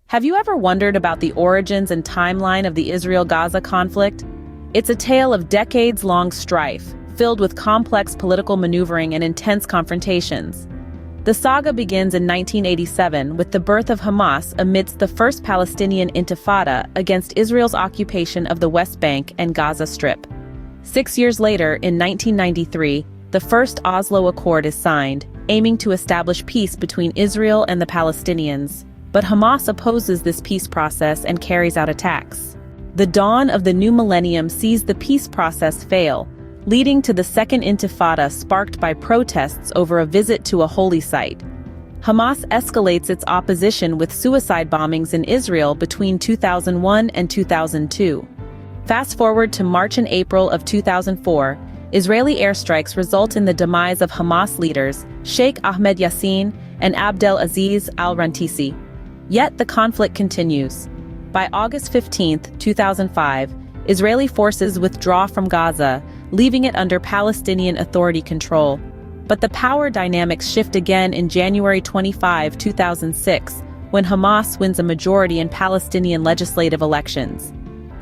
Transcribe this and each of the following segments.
Have you ever wondered about the origins and timeline of the Israel-Gaza conflict? It's a tale of decades-long strife, filled with complex political maneuvering and intense confrontations. The saga begins in 1987 with the birth of Hamas amidst the first Palestinian Intifada against Israel's occupation of the West Bank and Gaza Strip. 6 years later, in 1993, the first Oslo Accord is signed, aiming to establish peace between Israel and the Palestinians. But Hamas opposes this peace process and carries out attacks. The dawn of the new millennium sees the peace process fail, leading to the Second Intifada sparked by protests over a visit to a holy site. Hamas escalates its opposition with suicide bombings in Israel between 2001 and 2002. Fast forward to March and April of 2004, Israeli airstrikes result in the demise of Hamas leaders Sheikh Ahmed Yassin and Abdel Aziz al-Rantisi. Yet the conflict continues. By August 15, 2005, Israeli forces withdraw from Gaza, leaving it under Palestinian Authority control. But the power dynamics shift again in January 25, 2006, when Hamas wins a majority in Palestinian legislative elections.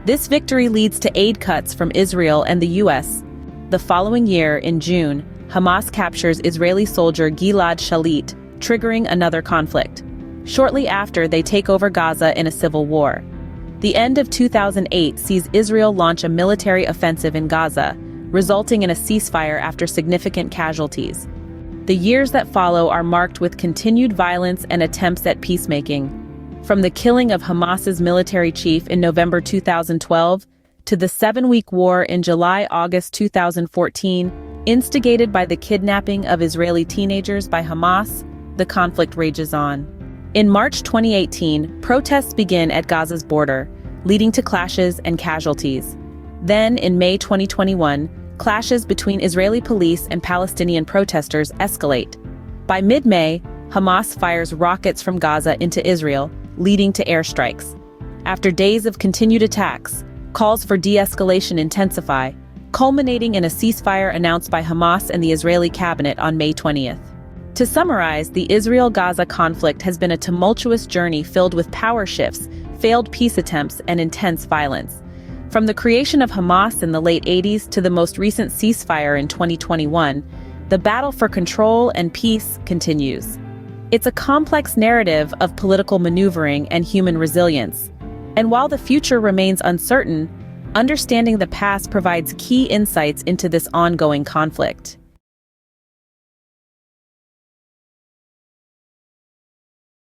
This victory leads to aid cuts from Israel and the U.S. The following year, in June, Hamas captures Israeli soldier Gilad Shalit, triggering another conflict. Shortly after, they take over Gaza in a civil war. The end of 2008 sees Israel launch a military offensive in Gaza, resulting in a ceasefire after significant casualties. The years that follow are marked with continued violence and attempts at peacemaking. From the killing of Hamas's military chief in November 2012 to the 7-week war in July-August 2014, instigated by the kidnapping of Israeli teenagers by Hamas, the conflict rages on. In March 2018, protests begin at Gaza's border, leading to clashes and casualties. Then, in May 2021, clashes between Israeli police and Palestinian protesters escalate. By mid-May, Hamas fires rockets from Gaza into Israel, leading to airstrikes. After days of continued attacks, calls for de-escalation intensify, culminating in a ceasefire announced by Hamas and the Israeli cabinet on May 20th. To summarize, the Israel-Gaza conflict has been a tumultuous journey filled with power shifts, failed peace attempts, and intense violence. From the creation of Hamas in the late 80s to the most recent ceasefire in 2021, the battle for control and peace continues. It's a complex narrative of political maneuvering and human resilience. And while the future remains uncertain, understanding the past provides key insights into this ongoing conflict.